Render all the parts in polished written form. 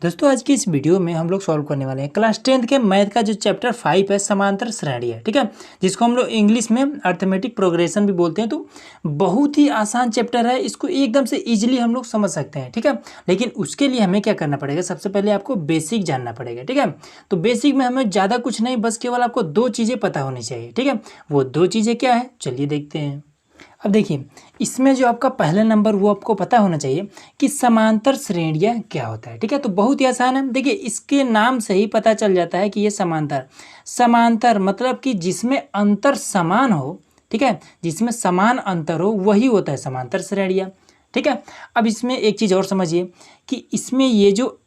दोस्तों आज की इस वीडियो में हम लोग सॉल्व करने वाले हैं क्लास 10th के मैथ का जो चैप्टर 5 है समांतर श्रेणी है। ठीक है, जिसको हम लोग इंग्लिश में अर्थमेटिक प्रोग्रेशन भी बोलते हैं। तो बहुत ही आसान चैप्टर है, इसको एकदम से इजीली हम लोग समझ सकते हैं। ठीक है, लेकिन उसके लिए हमें क्या करना पड़ेगा, सबसे पहले आपको बेसिक जानना पड़ेगा। ठीक है, तो बेसिक में हमें ज़्यादा कुछ नहीं, बस केवल आपको दो चीज़ें पता होनी चाहिए। ठीक है, वो दो चीज़ें क्या है, चलिए देखते हैं। अब देखिए, इसमें जो आपका पहला नंबर वो आपको पता होना चाहिए कि समांतर श्रेणियाँ क्या होता है। ठीक है, तो बहुत ही आसान है। देखिए, इसके नाम से ही पता चल जाता है कि ये समांतर समांतर मतलब कि जिसमें अंतर समान हो। ठीक है, जिसमें समान अंतर हो वही होता है समांतर श्रेणियाँ। ठीक है, अब इसमें एक चीज़ और समझिए कि इसमें ये जो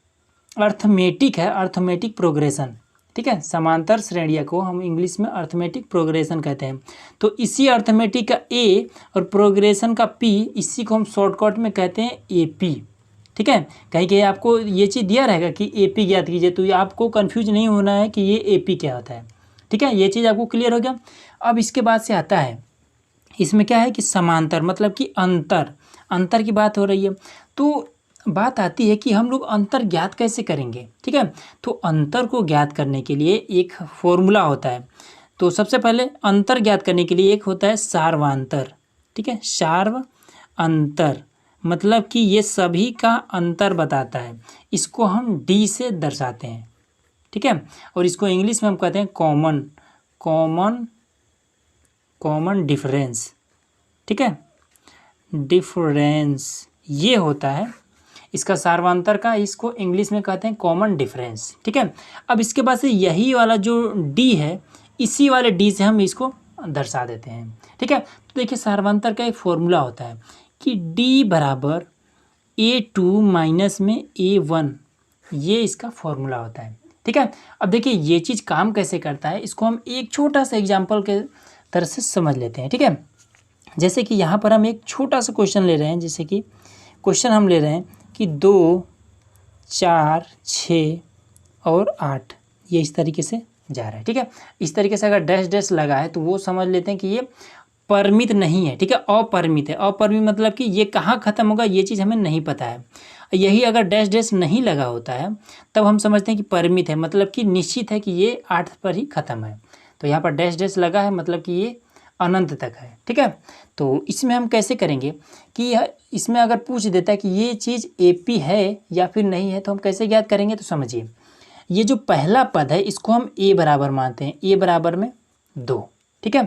अर्थमेटिक है, अर्थमेटिक प्रोग्रेशन, ठीक है, समांतर श्रेणियाँ को हम इंग्लिश में अर्थमेटिक प्रोग्रेशन कहते हैं। तो इसी अर्थमेटिक का ए और प्रोग्रेशन का पी, इसी को हम शॉर्टकट में कहते हैं एपी। ठीक है, कहीं कहीं आपको ये चीज़ दिया रहेगा कि एपी ज्ञात कीजिए, तो ये आपको कंफ्यूज नहीं होना है कि ये एपी क्या होता है। ठीक है, ये चीज़ आपको क्लियर हो गया। अब इसके बाद से आता है, इसमें क्या है कि समांतर मतलब कि अंतर, अंतर की बात हो रही है। तो बात आती है कि हम लोग अंतर ज्ञात कैसे करेंगे। ठीक है, तो अंतर को ज्ञात करने के लिए एक फॉर्मूला होता है। तो सबसे पहले अंतर ज्ञात करने के लिए एक होता है सार्वंतर। ठीक है, सार्व अंतर मतलब कि ये सभी का अंतर बताता है। इसको हम डी से दर्शाते हैं। ठीक है, और इसको इंग्लिश में हम कहते हैं कॉमन कॉमन कॉमन डिफरेंस। ठीक है, डिफरेंस ये होता है इसका सार्वंतर का, इसको इंग्लिश में कहते हैं कॉमन डिफरेंस। ठीक है, अब इसके बाद से यही वाला जो डी है, इसी वाले डी से हम इसको दर्शा देते हैं। ठीक है, तो देखिए सार्वंतर का एक फॉर्मूला होता है कि डी बराबर A2 माइनस में A1, ये इसका फॉर्मूला होता है। ठीक है, अब देखिए ये चीज़ काम कैसे करता है, इसको हम एक छोटा सा एग्जाम्पल के तरह से समझ लेते हैं। ठीक है, जैसे कि यहाँ पर हम एक छोटा सा क्वेश्चन ले रहे हैं, जैसे कि क्वेश्चन हम ले रहे हैं कि 2, 4, 6 और 8 ये इस तरीके से जा रहा है। ठीक है, इस तरीके से अगर डैश डैश लगा है तो वो समझ लेते हैं कि ये परिमित नहीं है। ठीक है, अपरिमित है। अपरिमित मतलब कि ये कहाँ ख़त्म होगा ये चीज़ हमें नहीं पता है। यही अगर डैश डैश नहीं लगा होता है तब हम समझते हैं कि परिमित है, मतलब कि निश्चित है कि ये 8 पर ही ख़त्म है। तो यहाँ पर डैश डैश लगा है मतलब कि ये अनंत तक है। ठीक है, तो इसमें हम कैसे करेंगे कि इसमें अगर पूछ देता है कि ये चीज़ एपी है या फिर नहीं है, तो हम कैसे ज्ञात करेंगे। तो समझिए, ये जो पहला पद है इसको हम ए बराबर मानते हैं, ए बराबर में 2। ठीक है,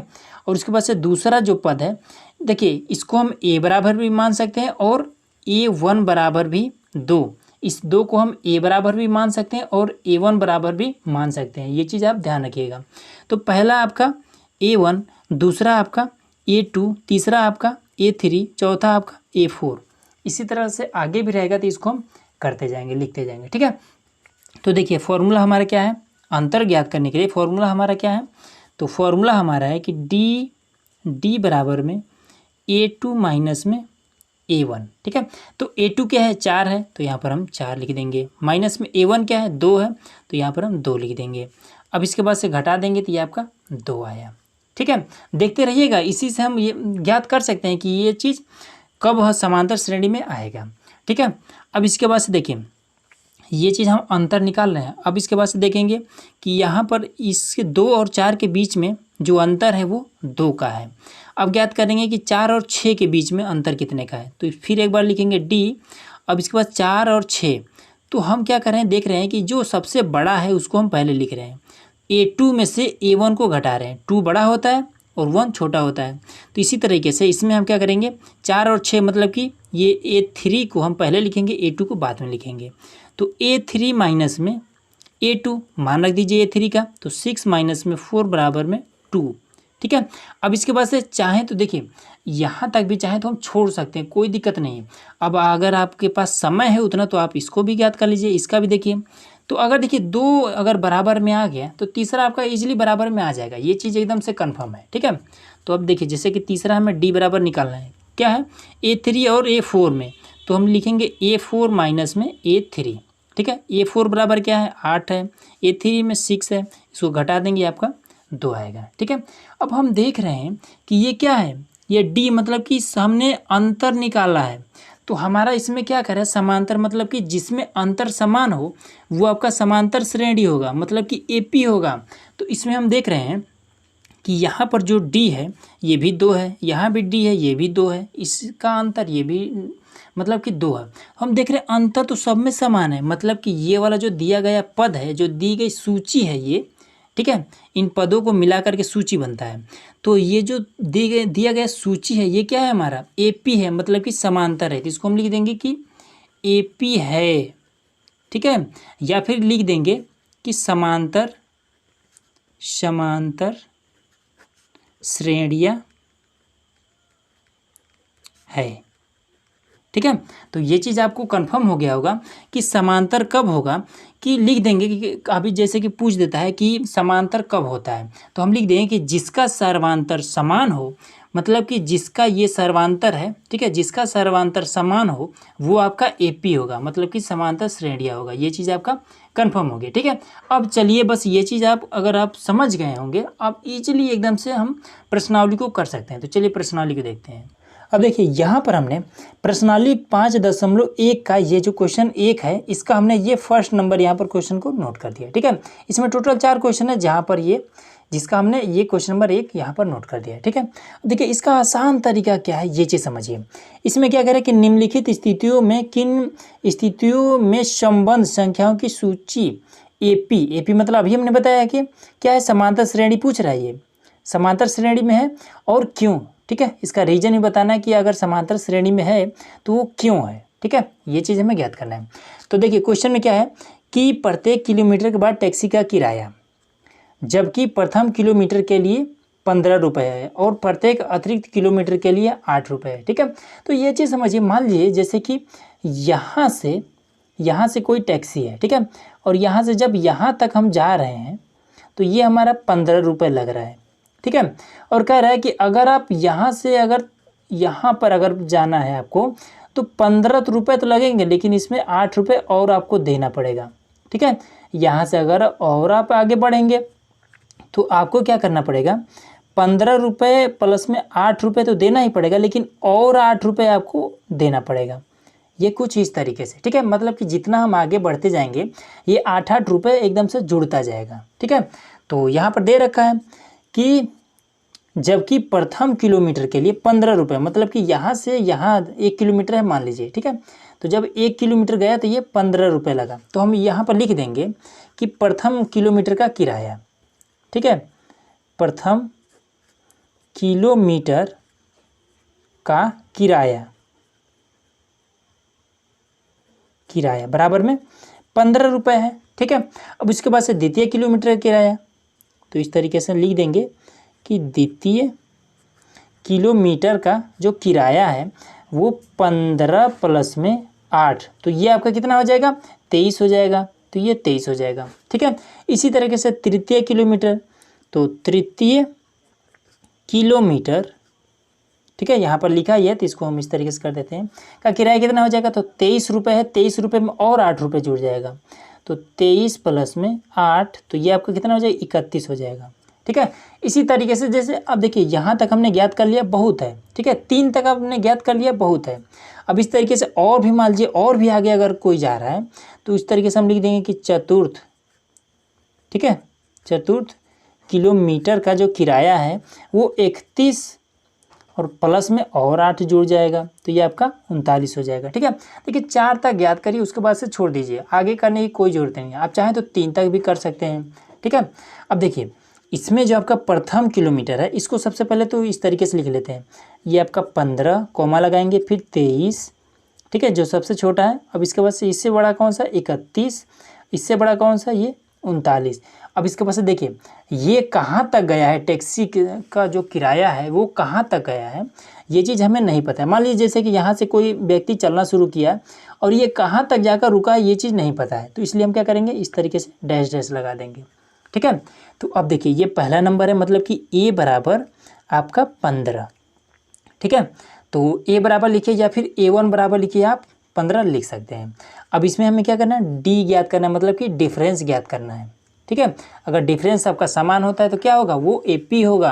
और उसके बाद से दूसरा जो पद है, देखिए इसको हम ए बराबर भी मान सकते हैं और A1 बराबर भी 2, इस 2 को हम ए बराबर भी मान सकते हैं और A1 बराबर भी मान सकते हैं। ये चीज़ आप ध्यान रखिएगा। तो पहला आपका A1, दूसरा आपका A2, तीसरा आपका A3, चौथा आपका A4, इसी तरह से आगे भी रहेगा। तो इसको हम करते जाएंगे, लिखते जाएंगे। ठीक है, तो देखिए फॉर्मूला हमारा क्या है, अंतर ज्ञात करने के लिए फॉर्मूला हमारा क्या है। तो फॉर्मूला हमारा है कि डी बराबर में A2 माइनस में A1। ठीक है, तो A2 क्या है, 4 है, तो यहाँ पर हम 4 लिख देंगे। माइनस में A1 क्या है, 2 है, तो यहाँ पर हम 2 लिख देंगे। अब इसके बाद से घटा देंगे तो ये आपका 2 आया। ठीक है, देखते रहिएगा, इसी से हम ये ज्ञात कर सकते हैं कि ये चीज़ कब समांतर श्रेणी में आएगा। ठीक है, अब इसके बाद से देखिए ये चीज़ हम अंतर निकाल रहे हैं। अब इसके बाद से देखेंगे कि यहाँ पर इसके 2 और 4 के बीच में जो अंतर है वो 2 का है। अब ज्ञात करेंगे कि 4 और 6 के बीच में अंतर कितने का है। तो फिर एक बार लिखेंगे डी। अब इसके बाद 4 और 6, तो हम क्या कर रहे हैं, देख रहे हैं कि जो सबसे बड़ा है उसको हम पहले लिख रहे हैं। A2 में से A1 को घटा रहे हैं। 2 बड़ा होता है और 1 छोटा होता है। तो इसी तरीके से इसमें हम क्या करेंगे, 4 और 6 मतलब कि ये A3 को हम पहले लिखेंगे, A2 को बाद में लिखेंगे। तो A3 माइनस में A2 मान रख दीजिए A3 का, तो 6 माइनस में 4 बराबर में 2। ठीक है, अब इसके बाद से चाहें तो देखिए यहाँ तक भी चाहें तो हम छोड़ सकते हैं, कोई दिक्कत नहीं है। अब अगर आपके पास समय है उतना तो आप इसको भी ज्ञात कर लीजिए, इसका भी देखिए। तो अगर देखिए 2 अगर बराबर में आ गया तो तीसरा आपका इजीली बराबर में आ जाएगा, ये चीज़ एकदम से कन्फर्म है। ठीक है, तो अब देखिए जैसे कि तीसरा हमें डी बराबर निकालना है, क्या है A3 और A4 में, तो हम लिखेंगे A4 माइनस में A3। ठीक है, A4 बराबर क्या है, 8 है, A3 में 6 है, इसको घटा देंगे आपका 2 आएगा। ठीक है, अब हम देख रहे हैं कि ये क्या है, ये डी मतलब कि हमने अंतर निकाला है। तो हमारा इसमें क्या करें, समांतर मतलब कि जिसमें अंतर समान हो वो आपका समांतर श्रेणी होगा, मतलब कि एपी होगा। तो इसमें हम देख रहे हैं कि यहाँ पर जो डी है ये भी 2 है, यहाँ भी डी है ये भी 2 है, इसका अंतर ये भी मतलब कि 2 है। हम देख रहे हैं अंतर तो सब में समान है, मतलब कि ये वाला जो दिया गया पद है, जो दी गई सूची है ये, ठीक है, इन पदों को मिला करके सूची बनता है। तो ये जो दिया गया सूची है ये क्या है, हमारा एपी है, मतलब कि समांतर है। तो इसको हम लिख देंगे कि एपी है, ठीक है, या फिर लिख देंगे कि समांतर श्रेणियाँ है, ठीक है। तो ये चीज़ आपको कंफर्म हो गया होगा कि समांतर कब होगा, कि लिख देंगे कि अभी जैसे कि पूछ देता है कि समांतर कब होता है, तो हम लिख देंगे कि जिसका सर्वांतर समान हो, मतलब कि जिसका ये सर्वांतर है, ठीक है, जिसका सर्वांतर समान हो वो आपका एपी होगा, मतलब कि समांतर श्रेणियाँ होगा। ये चीज़ आपका कंफर्म हो गया, ठीक है। अब चलिए बस ये चीज़ अगर आप समझ गए होंगे, आप इजीली एकदम से हम प्रश्नावली को कर सकते हैं। तो चलिए प्रश्नावली को देखते हैं। अब देखिए यहाँ पर हमने प्रश्नावली 5.1 का ये जो क्वेश्चन 1 है, इसका हमने ये फर्स्ट नंबर यहाँ पर क्वेश्चन को नोट कर दिया, ठीक है। इसमें टोटल 4 क्वेश्चन है, जहाँ पर ये जिसका हमने ये क्वेश्चन नंबर 1 यहाँ पर नोट कर दिया है, ठीक है। देखिए इसका आसान तरीका क्या है, ये चीज़ समझिए। इसमें क्या कह रहा है कि निम्नलिखित स्थितियों में किन स्थितियों में संबंध संख्याओं की सूची एपी मतलब अभी हमने बताया कि क्या है, समांतर श्रेणी पूछ रहा है, ये समांतर श्रेणी में है और क्यों, ठीक है। इसका रीजन भी बताना है कि अगर समांतर श्रेणी में है तो वो क्यों है, ठीक है, ये चीज़ हमें ज्ञात करना है। तो देखिए क्वेश्चन में क्या है कि प्रत्येक किलोमीटर के बाद टैक्सी का किराया, जबकि प्रथम किलोमीटर के लिए 15 रुपये है और प्रत्येक अतिरिक्त किलोमीटर के लिए 8 रुपये है, ठीक है। तो ये चीज़ समझिए, मान लीजिए जैसे कि यहाँ से कोई टैक्सी है, ठीक है, और यहाँ से जब यहाँ तक हम जा रहे हैं तो ये हमारा 15 रुपये लग रहा है, ठीक है। और कह रहा है कि अगर आप यहाँ से अगर यहाँ पर अगर जाना है आपको तो 15 रुपये तो लगेंगे, लेकिन इसमें 8 रुपये और आपको देना पड़ेगा, ठीक है। यहाँ से अगर और आप आगे बढ़ेंगे तो आपको क्या करना पड़ेगा, 15 रुपये प्लस में 8 रुपये तो देना ही पड़ेगा, लेकिन और 8 रुपये आपको देना पड़ेगा। ये कुछ इस तरीके से, ठीक है, मतलब कि जितना हम आगे बढ़ते जाएंगे ये 8 रुपये एकदम से जुड़ता जाएगा, ठीक है। तो यहाँ पर दे रखा है कि जबकि प्रथम किलोमीटर के लिए 15 रुपये, मतलब कि यहाँ से यहाँ 1 किलोमीटर है मान लीजिए, ठीक है। तो जब 1 किलोमीटर गया तो ये 15 रुपये लगा, तो हम यहाँ पर लिख देंगे कि प्रथम किलोमीटर का किराया, ठीक है, प्रथम किलोमीटर का किराया बराबर में 15 रुपये है, ठीक है। अब उसके बाद से द्वितीय किलोमीटर का किराया, तो इस तरीके से लिख देंगे कि द्वितीय किलोमीटर का जो किराया है वो 15 प्लस में 8, तो ये आपका कितना हो जाएगा, 23 हो जाएगा, तो ये 23 हो जाएगा, ठीक है। इसी तरीके से तृतीय किलोमीटर, तो तृतीय किलोमीटर, ठीक है, यहाँ पर लिखा ही है तो इसको हम इस तरीके से कर देते हैं, का किराया कितना हो जाएगा, तो 23 रुपये है, 23 रुपये में और 8 रुपये जुड़ जाएगा, तो 23 प्लस में 8, तो ये आपका कितना हो जाएगा, 31 हो जाएगा, ठीक है। इसी तरीके से जैसे अब देखिए यहाँ तक हमने ज्ञात कर लिया, बहुत है, ठीक है, 3 तक आपने ज्ञात कर लिया, बहुत है। अब इस तरीके से और भी मान लीजिए और भी आगे अगर कोई जा रहा है तो इस तरीके से हम लिख देंगे कि चतुर्थ, ठीक है, चतुर्थ किलोमीटर का जो किराया है वो 31 और प्लस में और 8 जुड़ जाएगा, तो ये आपका 39 हो जाएगा, ठीक है। देखिए 4 तक ज्ञात करिए, उसके बाद से छोड़ दीजिए, आगे करने की कोई ज़रूरत नहीं है, आप चाहें तो 3 तक भी कर सकते हैं, ठीक है। अब देखिए इसमें जो आपका प्रथम किलोमीटर है इसको सबसे पहले तो इस तरीके से लिख लेते हैं, ये आपका 15 कोमा लगाएंगे, फिर 23, ठीक है, जो सबसे छोटा है। अब इसके बाद से इससे बड़ा कौन सा, 31, इससे बड़ा कौन सा, ये 39। अब इसके बाद से देखिए ये कहाँ तक गया है, टैक्सी का जो किराया है वो कहाँ तक गया है, ये चीज़ हमें नहीं पता है। मान लीजिए जैसे कि यहाँ से कोई व्यक्ति चलना शुरू किया और ये कहाँ तक जाकर रुका है ये चीज़ नहीं पता है, तो इसलिए हम क्या करेंगे, इस तरीके से डैश डैश लगा देंगे, ठीक है। तो अब देखिए ये पहला नंबर है, मतलब कि ए बराबर आपका 15, ठीक है। तो ए बराबर लिखिए या फिर A1 बराबर लिखिए, आप 15 लिख सकते हैं। अब इसमें हमें क्या करना है, डी ज्ञात करना है, मतलब कि डिफरेंस ज्ञात करना है, ठीक है। अगर डिफरेंस आपका समान होता है तो क्या होगा, वो एपी होगा,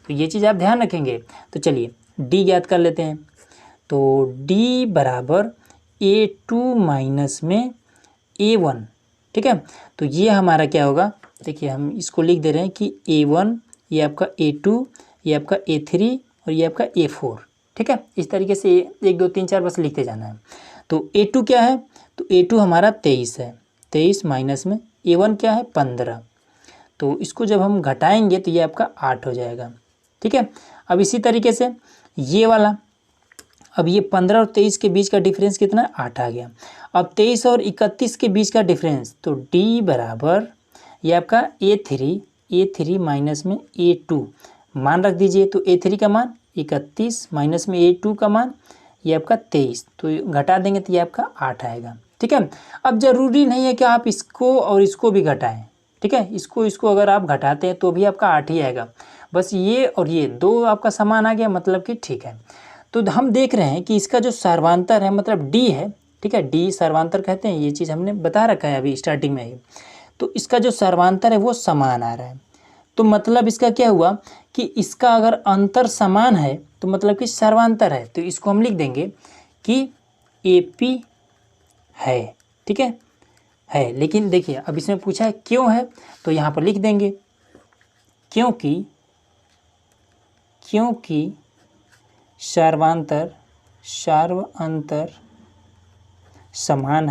तो ये चीज़ आप ध्यान रखेंगे। तो चलिए डी ज्ञात कर लेते हैं, तो D बराबर A2 माइनस में A1, ठीक है। तो ये हमारा क्या होगा, देखिए हम इसको लिख दे रहे हैं कि A1, ये आपका A2, ये आपका A3 और ये आपका A4, ठीक है। इस तरीके से 1 2 3 4 बस लिखते जाना है। तो A2 क्या है, तो A2 हमारा 23 है, 23 माइनस में A1 क्या है 15, तो इसको जब हम घटाएंगे तो ये आपका 8 हो जाएगा, ठीक है। अब इसी तरीके से ये वाला, अब ये 15 और 23 के बीच का डिफरेंस कितना है, 8 आ गया। अब 23 और 31 के बीच का डिफरेंस, तो D बराबर ये आपका A3 माइनस में A2 मान रख दीजिए। तो A3 का मान 31 माइनस में A2 का मान ये आपका 23, तो घटा देंगे तो ये आपका 8 आएगा, ठीक है। अब ज़रूरी नहीं है कि आप इसको और इसको भी घटाएं, ठीक है। इसको अगर आप घटाते हैं तो भी आपका 8 ही आएगा, बस ये और ये दो आपका समान आ गया, मतलब कि ठीक है। तो हम देख रहे हैं कि इसका जो सर्वांतर है मतलब D है, ठीक है, D सर्वांतर कहते हैं, ये चीज़ हमने बता रखा है अभी स्टार्टिंग में ही। तो इसका जो सर्वांतर है वो समान आ रहा है, तो मतलब इसका क्या हुआ कि इसका अगर अंतर समान है तो मतलब कि सर्वांतर है, तो इसको हम लिख देंगे कि AP है, ठीक है। लेकिन देखिए अब इसमें पूछा है क्यों है, तो यहाँ पर लिख देंगे क्योंकि सर्वांतर समान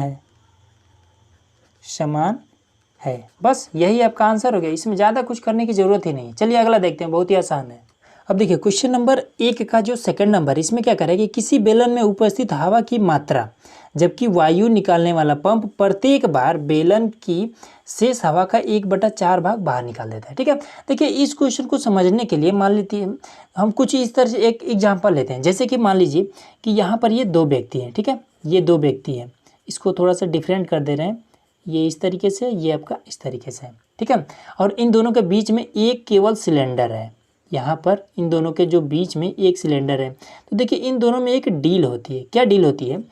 है, बस यही आपका आंसर हो गया। इसमें ज़्यादा कुछ करने की ज़रूरत ही नहीं। चलिए अगला देखते हैं, बहुत ही आसान है। अब देखिए क्वेश्चन नंबर 1 का जो सेकंड नंबर, इसमें क्या करें कि किसी बेलन में उपस्थित हवा की मात्रा जबकि वायु निकालने वाला पंप प्रत्येक बार बेलन की शेष हवा का 1/4 भाग बाहर निकाल देता है, ठीक है। देखिए इस क्वेश्चन को समझने के लिए मान लीजिए हम कुछ इस तरह से एक एग्जाम्पल लेते हैं। जैसे कि मान लीजिए कि यहाँ पर ये 2 व्यक्ति हैं, ठीक है, ये 2 व्यक्ति हैं। इसको थोड़ा सा डिफरेंट कर दे रहे हैं, ये इस तरीके से, ये आपका इस तरीके से, ठीक है। और इन दोनों के बीच में एक केवल सिलेंडर है, यहाँ पर इन दोनों के जो बीच में एक सिलेंडर है। तो देखिए इन दोनों में एक डील होती है। क्या डील होती है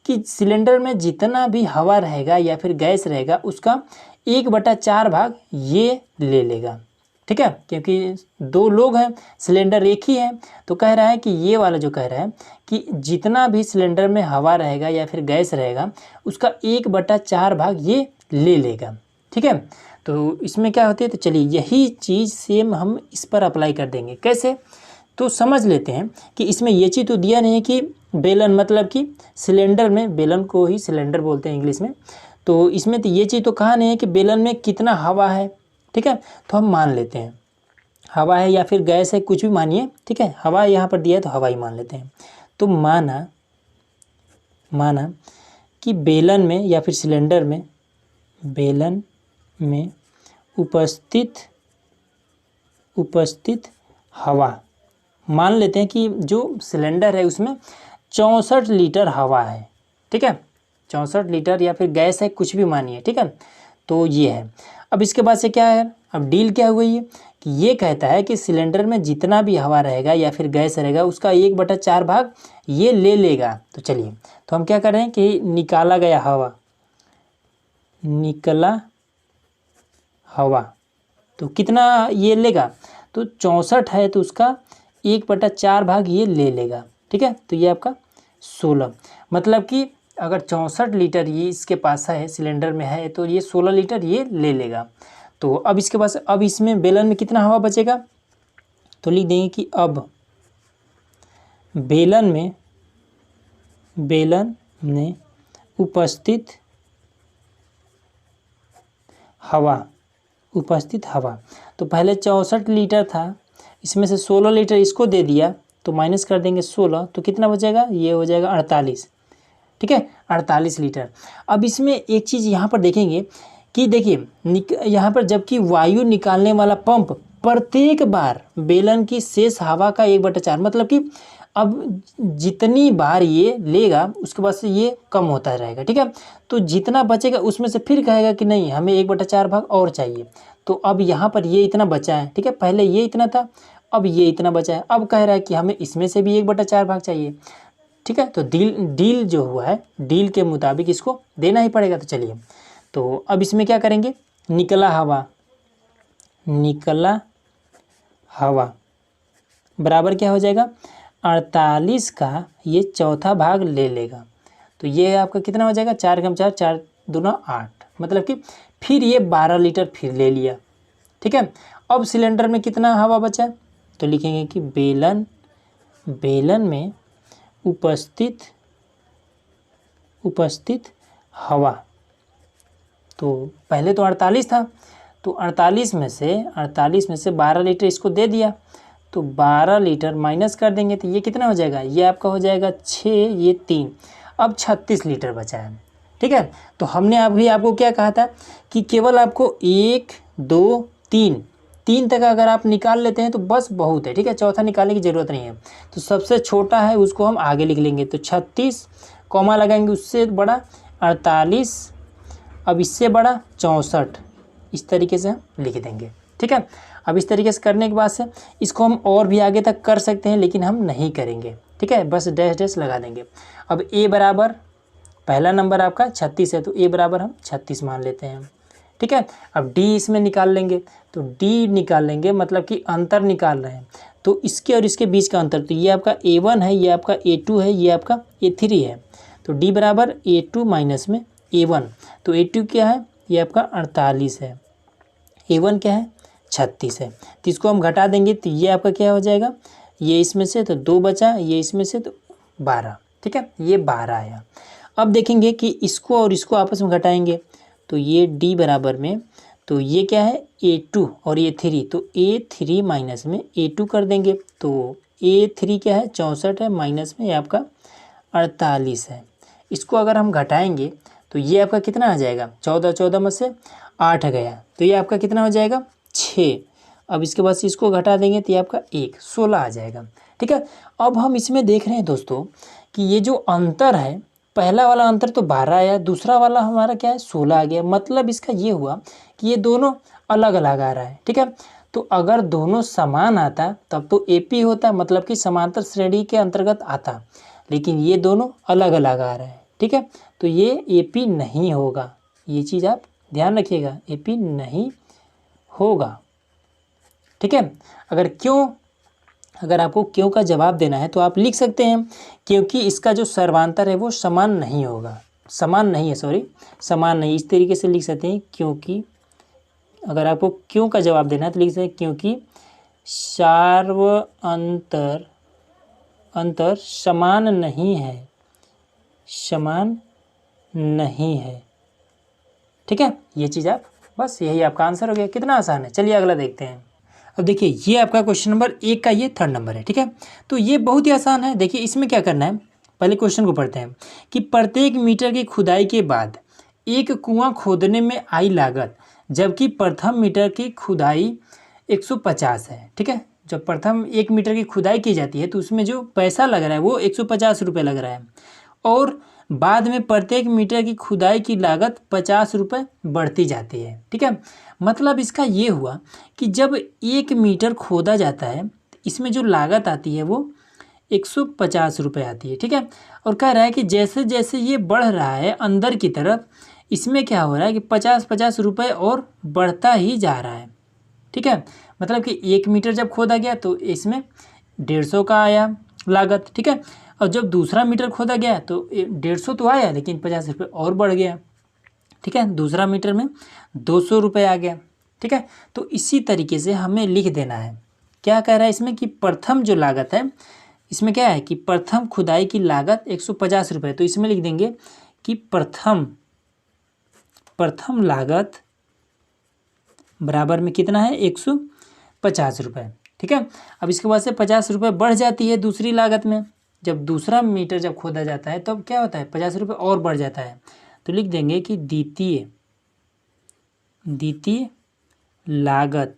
कि सिलेंडर में जितना भी हवा रहेगा या फिर गैस रहेगा उसका 1/4 भाग ये ले लेगा, ठीक है। क्योंकि 2 लोग हैं, सिलेंडर एक ही है, तो कह रहा है कि ये वाला जो कह रहा है कि जितना भी सिलेंडर में हवा रहेगा या फिर गैस रहेगा उसका 1/4 भाग ये ले लेगा, ठीक है। तो इसमें क्या होती है, तो चलिए यही चीज़ सेम हम इस पर अप्लाई कर देंगे। कैसे, तो समझ लेते हैं कि इसमें ये चीज़ तो दिया नहीं है कि बेलन, मतलब कि सिलेंडर में, बेलन को ही सिलेंडर बोलते हैं इंग्लिश में, तो इसमें तो ये चीज़ तो कहा नहीं है कि बेलन में कितना हवा है, ठीक है। तो हम मान लेते हैं हवा है या फिर गैस है, कुछ भी मानिए, ठीक है। हवा यहाँ पर दिया है तो हवा ही मान लेते हैं। तो माना कि बेलन में या फिर सिलेंडर में, बेलन में उपस्थित हवा, मान लेते हैं कि जो सिलेंडर है उसमें 64 लीटर हवा है, ठीक है, 64 लीटर या फिर गैस है, कुछ भी मानिए, ठीक है। तो ये है। अब इसके बाद से क्या है, अब डील क्या हुई है कि ये कहता है कि सिलेंडर में जितना भी हवा रहेगा या फिर गैस रहेगा उसका 1/4 भाग ये ले लेगा। तो चलिए, तो हम क्या कर रहे हैं कि निकाला हवा, तो कितना ये लेगा, तो 64 है तो उसका 1/4 भाग ये ले लेगा, ठीक है। तो ये आपका 16, मतलब कि अगर 64 लीटर ये इसके पास है, सिलेंडर में है, तो ये 16 लीटर ये ले लेगा। तो अब इसके पास, अब इसमें बेलन में कितना हवा बचेगा, तो लिख देंगे कि अब बेलन में उपस्थित हवा, तो पहले 64 लीटर था, इसमें से 16 लीटर इसको दे दिया, तो माइनस कर देंगे 16, तो कितना बचेगा, ये हो जाएगा 48, ठीक है, 48 लीटर। अब इसमें एक चीज़ यहाँ पर देखेंगे कि देखिए यहाँ पर जबकि वायु निकालने वाला पंप प्रत्येक बार बेलन की शेष हवा का 1/4, मतलब कि अब जितनी बार ये लेगा उसके बाद से ये कम होता रहेगा, ठीक है। तो जितना बचेगा उसमें से फिर कहेगा कि नहीं हमें 1/4 भाग और चाहिए। तो अब यहाँ पर ये इतना बचा है, ठीक है, पहले ये इतना था, अब ये इतना बचा है, अब कह रहा है कि हमें इसमें से भी 1/4 भाग चाहिए, ठीक है। तो डील जो हुआ है, डील के मुताबिक इसको देना ही पड़ेगा। तो चलिए, तो अब इसमें क्या करेंगे, निकला हवा बराबर क्या हो जाएगा, 48 का ये चौथा भाग ले लेगा। तो ये आपका कितना हो जाएगा, 4 कम 4, 4 दूना 8, मतलब कि फिर ये 12 लीटर फिर ले लिया। ठीक है, अब सिलेंडर में कितना हवा बचा, तो लिखेंगे कि बेलन में उपस्थित हवा। तो पहले तो 48 था, तो 48 में से 12 लीटर इसको दे दिया, तो 12 लीटर माइनस कर देंगे तो ये कितना हो जाएगा, ये आपका हो जाएगा 6, ये 3, अब 36 लीटर बचा है। ठीक है, तो हमने अभी आपको क्या कहा था कि केवल आपको 1, 2, 3 तक अगर आप निकाल लेते हैं तो बस बहुत है। ठीक है, चौथा निकालने की ज़रूरत नहीं है। तो सबसे छोटा है उसको हम आगे लिख लेंगे, तो 36 कॉमा लगाएंगे, उससे बड़ा 48, अब इससे बड़ा 64, इस तरीके से हम लिख देंगे। ठीक है, अब इस तरीके से करने के बाद से इसको हम और भी आगे तक कर सकते हैं, लेकिन हम नहीं करेंगे। ठीक है, बस डैश डैश लगा देंगे। अब ए बराबर, पहला नंबर आपका 36 है, तो ए बराबर हम 36 मान लेते हैं। ठीक है, अब डी इसमें निकाल लेंगे, तो डी निकाल लेंगे मतलब कि अंतर निकाल रहे हैं, तो इसके और इसके बीच का अंतर, तो ये आपका A1 है, ये आपका A2 है, ये आपका A3 है। तो डी बराबर A2 माइनस में A1, तो A2 क्या है, ये आपका 48 है, A1 क्या है, 36 है। तो इसको हम घटा देंगे तो ये आपका क्या हो जाएगा, ये इसमें से तो 2 बचा, ये इसमें से तो 12। ठीक है, ये 12 आया। अब देखेंगे कि इसको और इसको आपस में घटाएंगे, तो ये डी बराबर में, तो ये क्या है A2 और A3, तो A3 माइनस में A2 कर देंगे, तो A3 क्या है 64 है, माइनस में ये आपका 48 है। इसको अगर हम घटाएंगे तो ये आपका कितना आ जाएगा, 14 में से 8 गया, तो ये आपका कितना हो जाएगा 6। अब इसके बाद से इसको घटा देंगे तो ये आपका 16 आ जाएगा। ठीक है, अब हम इसमें देख रहे हैं दोस्तों कि ये जो अंतर है, पहला वाला अंतर तो 12 आया, दूसरा वाला हमारा क्या है 16 आ गया। मतलब इसका ये हुआ कि ये दोनों अलग अलग आ रहा है। ठीक है, तो अगर दोनों समान आता तब तो AP होता, मतलब कि समांतर श्रेणी के अंतर्गत आता, लेकिन ये दोनों अलग अलग आ रहे हैं। ठीक है, तो ये AP नहीं होगा, ये चीज़ आप ध्यान रखिएगा, AP नहीं होगा। ठीक है, अगर आपको क्यों का जवाब देना है तो आप लिख सकते हैं क्योंकि इसका जो सर्वांतर है वो समान नहीं होगा, समान नहीं, इस तरीके से लिख सकते हैं। क्योंकि अगर आपको क्यों का जवाब देना है तो लिख सकते हैं क्योंकि अंतर समान नहीं है। ठीक है, ये चीज़ आप, बस यही आपका आंसर हो गया। कितना आसान है, चलिए अगला देखते हैं। अब देखिए ये आपका क्वेश्चन नंबर 1 का ये 3rd नंबर है। ठीक है, तो ये बहुत ही आसान है। देखिए इसमें क्या करना है, पहले क्वेश्चन को पढ़ते हैं कि प्रत्येक मीटर की खुदाई के बाद एक कुआं खोदने में आई लागत, जबकि प्रथम मीटर की खुदाई 150 है। ठीक है, जब प्रथम 1 मीटर की खुदाई की जाती है तो उसमें जो पैसा लग रहा है वो 150 रुपये लग रहा है, और बाद में प्रत्येक मीटर की खुदाई की लागत 50 रुपये बढ़ती जाती है। ठीक है, मतलब इसका ये हुआ कि जब 1 मीटर खोदा जाता है इसमें जो लागत आती है वो 150 रुपये आती है। ठीक है, और कह रहा है कि जैसे जैसे ये बढ़ रहा है अंदर की तरफ, इसमें क्या हो रहा है कि 50 रुपये और बढ़ता ही जा रहा है। ठीक है, मतलब कि 1 मीटर जब खोदा गया तो इसमें 150 का आया लागत। ठीक है, और जब दूसरा मीटर खोदा गया तो 150 तो आया, लेकिन 50 रुपये और बढ़ गया। ठीक है, दूसरा मीटर में 200 रुपये आ गया। ठीक है, तो इसी तरीके से हमें लिख देना है। क्या कह रहा है इसमें कि प्रथम जो लागत है, इसमें क्या है कि प्रथम खुदाई की लागत 150 रुपये, तो इसमें लिख देंगे कि प्रथम लागत बराबर में कितना है 150 रुपये। ठीक है, अब इसके बाद से 50 रुपये बढ़ जाती है दूसरी लागत में, जब दूसरा मीटर जब खोदा जाता है तब क्या होता है 50 रुपये और बढ़ जाता है, तो लिख देंगे कि द्वितीय लागत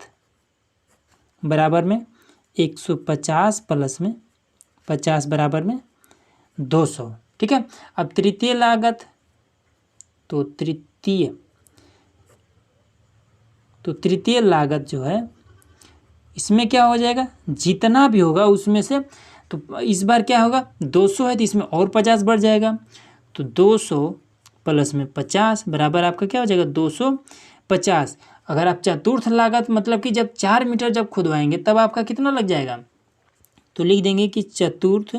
बराबर में 150 प्लस में 50 बराबर में 200। ठीक है, अब तृतीय लागत, तो तृतीय लागत जो है इसमें क्या हो जाएगा, जितना भी होगा उसमें से, तो इस बार क्या होगा 200 है तो इसमें और 50 बढ़ जाएगा, तो 200 प्लस में 50 बराबर आपका क्या हो जाएगा 250। अगर आप चतुर्थ लागत मतलब कि जब 4 मीटर जब खुदवाएंगे तब आपका कितना लग जाएगा तो लिख देंगे कि चतुर्थ,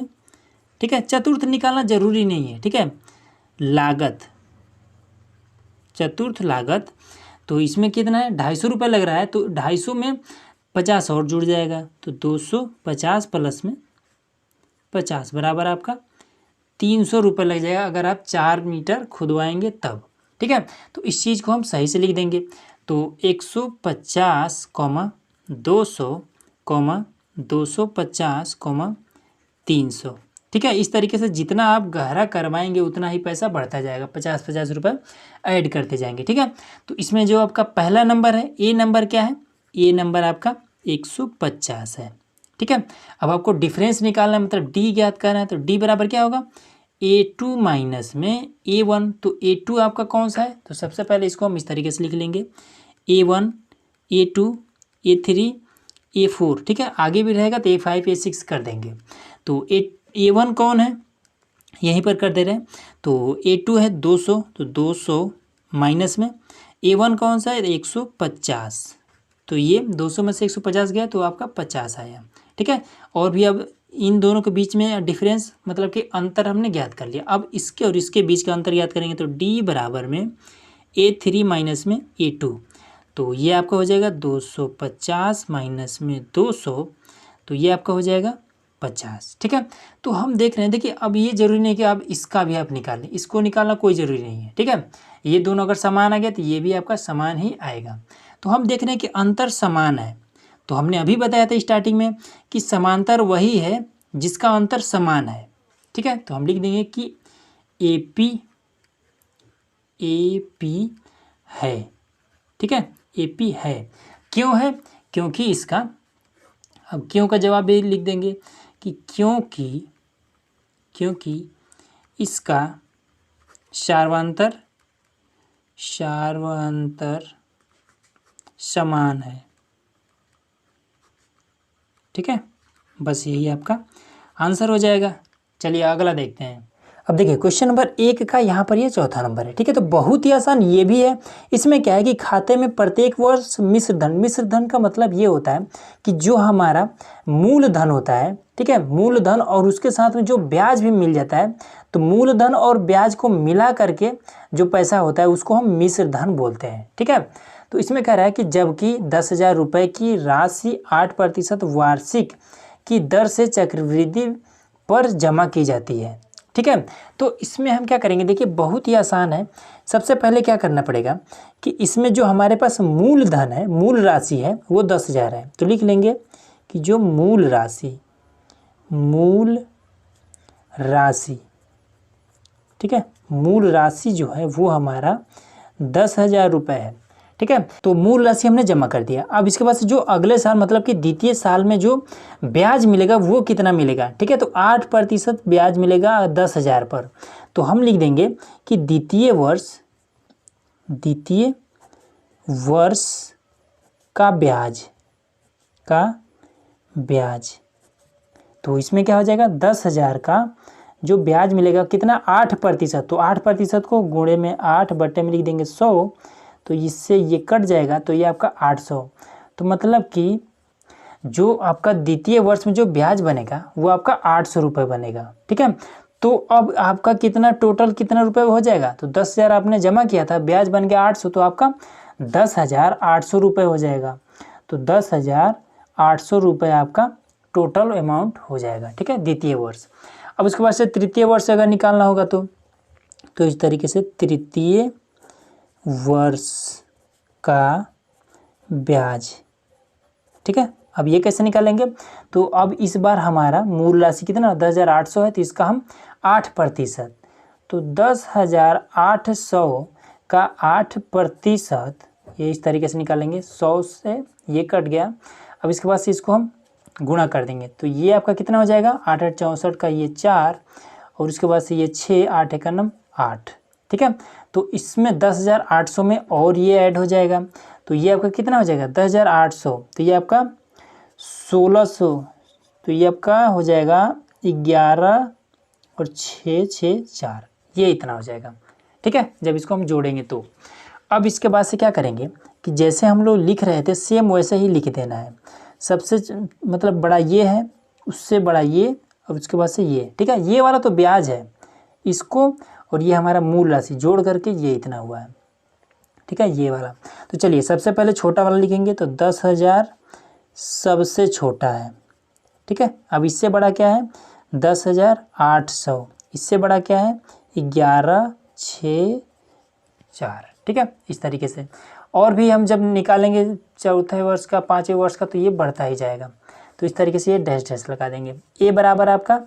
ठीक है, चतुर्थ निकालना जरूरी नहीं है, ठीक है, लागत, चतुर्थ लागत। तो इसमें कितना है, 250 रुपये लग रहा है, तो 250 में 50 और जुड़ जाएगा, तो 250 प्लस में 50 बराबर आपका 300 रुपये लग जाएगा, अगर आप 4 मीटर खुदवाएंगे तब, ठीक है। तो इस चीज़ को हम सही से लिख देंगे। तो 150, 200, 250, 300, ठीक है। इस तरीके से जितना आप गहरा करवाएंगे उतना ही पैसा बढ़ता जाएगा, 50-50 रुपये ऐड करते जाएंगे, ठीक है। तो इसमें जो आपका पहला नंबर है, ए नंबर क्या है, ए नंबर आपका 150 है, ठीक है। अब आपको डिफरेंस निकालना है, मतलब डी ज्ञात करना है, तो डी बराबर क्या होगा, A2 माइनस में A1। तो A2 आपका कौन सा है, तो सबसे पहले इसको हम इस तरीके से लिख लेंगे, A1, A2, A3, A4, ठीक है। आगे भी रहेगा तो A5, A6 कर देंगे। तो A1 कौन है, यहीं पर कर दे रहे हैं। तो A2 है 200, तो 200 माइनस में A1 कौन सा है, 150। तो ये 200 में से 150 गया तो आपका 50 आया, ठीक है। और भी अब इन दोनों के बीच में डिफरेंस, मतलब कि अंतर हमने ज्ञात कर लिया। अब इसके और इसके बीच का अंतर ज्ञात करेंगे, तो D बराबर में A3 माइनस में A2। तो ये आपका हो जाएगा 250 माइनस में 200, तो ये आपका हो जाएगा 50, ठीक है। तो हम देख रहे हैं, देखिए अब ये जरूरी नहीं कि आप इसका भी आप निकालें, इसको निकालना कोई ज़रूरी नहीं है, ठीक है। ये दोनों अगर समान आ गया तो ये भी आपका समान ही आएगा। तो हम देख रहे हैं कि अंतर समान है। तो हमने अभी बताया था स्टार्टिंग में कि समांतर वही है जिसका अंतर समान है, ठीक है। तो हम लिख देंगे कि AP है, ठीक है, AP है। क्यों है, क्योंकि इसका, अब क्यों का जवाब भी लिख देंगे कि क्योंकि इसका सार्वंतर समान है, ठीक है। बस यही आपका आंसर हो जाएगा। चलिए अगला देखते हैं। अब देखिए क्वेश्चन नंबर 1 का यहाँ पर ये चौथा नंबर है, ठीक है। तो बहुत ही आसान ये भी है। इसमें क्या है कि खाते में प्रत्येक वर्ष मिश्र धन का मतलब ये होता है कि जो हमारा मूलधन होता है, ठीक है, मूलधन और उसके साथ में जो ब्याज भी मिल जाता है, तो मूलधन और ब्याज को मिला करके जो पैसा होता है उसको हम मिश्र धन बोलते हैं, ठीक है। तो इसमें कह रहा है कि जबकि 10,000 रुपये की राशि 8% वार्षिक की दर से चक्रवृद्धि पर जमा की जाती है, ठीक है। तो इसमें हम क्या करेंगे, देखिए बहुत ही आसान है। सबसे पहले क्या करना पड़ेगा कि इसमें जो हमारे पास मूलधन है, मूल राशि है, वो 10,000 है। तो लिख लेंगे कि जो मूल राशि, ठीक है, मूल राशि जो है वो हमारा 10,000 रुपये है, ठीक है। तो मूल राशि हमने जमा कर दिया। अब इसके बाद से जो अगले साल, मतलब कि द्वितीय साल में जो ब्याज मिलेगा वो कितना मिलेगा, ठीक है। तो 8% ब्याज मिलेगा 10,000 पर। तो हम लिख देंगे कि द्वितीय वर्ष का ब्याज, तो इसमें क्या हो जाएगा, 10,000 का जो ब्याज मिलेगा कितना, 8%। तो 8% को गुणे में 8 बट्टे में लिख देंगे 100, तो इससे ये कट जाएगा, तो ये आपका 800। तो मतलब कि जो आपका द्वितीय वर्ष में जो ब्याज बनेगा वो आपका 800 रुपये बनेगा, ठीक है। तो अब आपका कितना टोटल कितना रुपये हो जाएगा, तो 10,000 आपने जमा किया था, ब्याज बन गया 800, तो आपका 10,800 रुपये हो जाएगा। तो 10,800 रुपये आपका टोटल अमाउंट हो जाएगा, ठीक है, द्वितीय वर्ष। अब उसके बाद से तृतीय वर्ष अगर निकालना होगा तो इस तरीके से तृतीय वर्ष का ब्याज, ठीक है। अब ये कैसे निकालेंगे, तो अब इस बार हमारा मूल राशि कितना 10,800 है, तो इसका हम 8%, तो 10,800 का 8%, ये इस तरीके से निकालेंगे, 100 से ये कट गया। अब इसके बाद से इसको हम गुणा कर देंगे, तो ये आपका कितना हो जाएगा, 8 8 64 का ये 4, और उसके बाद से ये 6 8 1 9 8, ठीक है। तो इसमें 10,800 में और ये ऐड हो जाएगा, तो ये आपका कितना हो जाएगा 10,800, तो ये आपका 1,600, तो ये आपका हो जाएगा 11 और 6 6 4, ये इतना हो जाएगा, ठीक है, जब इसको हम जोड़ेंगे तो। अब इसके बाद से क्या करेंगे कि जैसे हम लोग लिख रहे थे सेम वैसे ही लिख देना है। सबसे मतलब बड़ा ये है उससे बड़ा ये और उसके बाद से ये, ठीक है। ये वाला तो ब्याज है, इसको और ये हमारा मूल राशि जोड़ करके ये इतना हुआ है, ठीक है, ये वाला। तो चलिए सबसे पहले छोटा वाला लिखेंगे, तो 10,000 सबसे छोटा है, ठीक है। अब इससे बड़ा क्या है 10,800, इससे बड़ा क्या है 11,6,4, ठीक है। इस तरीके से और भी हम जब निकालेंगे चौथे वर्ष का, पाँचवें वर्ष का, तो ये बढ़ता ही जाएगा। तो इस तरीके से ये डैश डैश लगा देंगे। ए बराबर आपका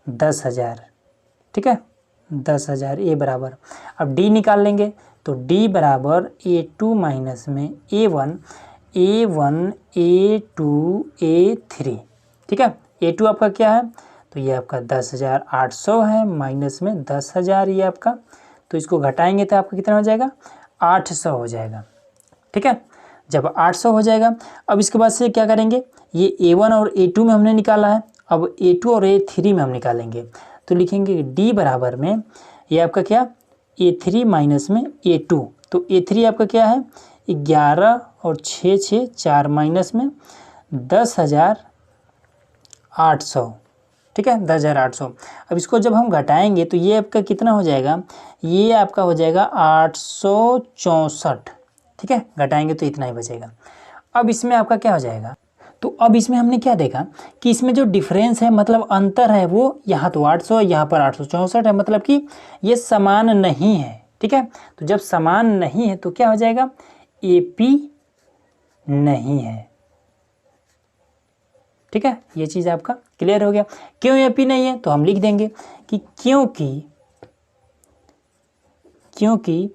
10,000, ठीक है, 10,000 ए बराबर। अब डी निकाल लेंगे, तो डी बराबर A2 माइनस में A1, A1 A2 A3, ठीक है। A2 आपका क्या है, तो ये आपका 10,800 है, माइनस में 10,000 ये आपका, तो इसको घटाएंगे तो आपका कितना हो जाएगा 800 हो जाएगा, ठीक है। जब 800 हो जाएगा, अब इसके बाद से क्या करेंगे, ये A1 और A2 में हमने निकाला है, अब A2 और A3 में हम निकालेंगे। तो लिखेंगे D बराबर में ये आपका क्या A3 माइनस में A2, तो A3 आपका क्या है 11 और 6 6 4 माइनस में 10,800, ठीक है, 10,800। अब इसको जब हम घटाएंगे तो ये आपका कितना हो जाएगा, ये आपका हो जाएगा 864, ठीक है। घटाएंगे तो इतना ही बचेगा। अब इसमें आपका क्या हो जाएगा, तो अब इसमें हमने क्या देखा कि इसमें जो डिफरेंस है, मतलब अंतर है, वो यहाँ तो 800 है, यहाँ पर 864 है, मतलब कि ये समान नहीं है, ठीक है। तो जब समान नहीं है तो क्या हो जाएगा AP नहीं है, ठीक है। ये चीज़ आपका क्लियर हो गया। क्यों AP नहीं है, तो हम लिख देंगे कि क्योंकि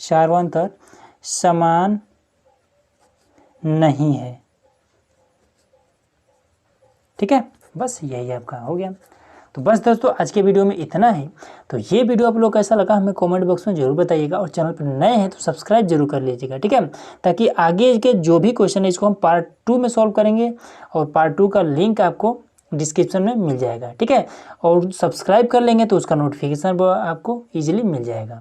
सार्वंतर समान नहीं है, ठीक है। बस यही आपका हो गया। तो बस दोस्तों आज के वीडियो में इतना ही। तो ये वीडियो आप लोग कैसा लगा हमें कमेंट बॉक्स में जरूर बताइएगा, और चैनल पर नए हैं तो सब्सक्राइब जरूर कर लीजिएगा, ठीक है, ताकि आगे के जो भी क्वेश्चन है इसको हम पार्ट 2 में सॉल्व करेंगे, और पार्ट 2 का लिंक आपको डिस्क्रिप्शन में मिल जाएगा, ठीक है। और सब्सक्राइब कर लेंगे तो उसका नोटिफिकेशन आपको ईजिली मिल जाएगा।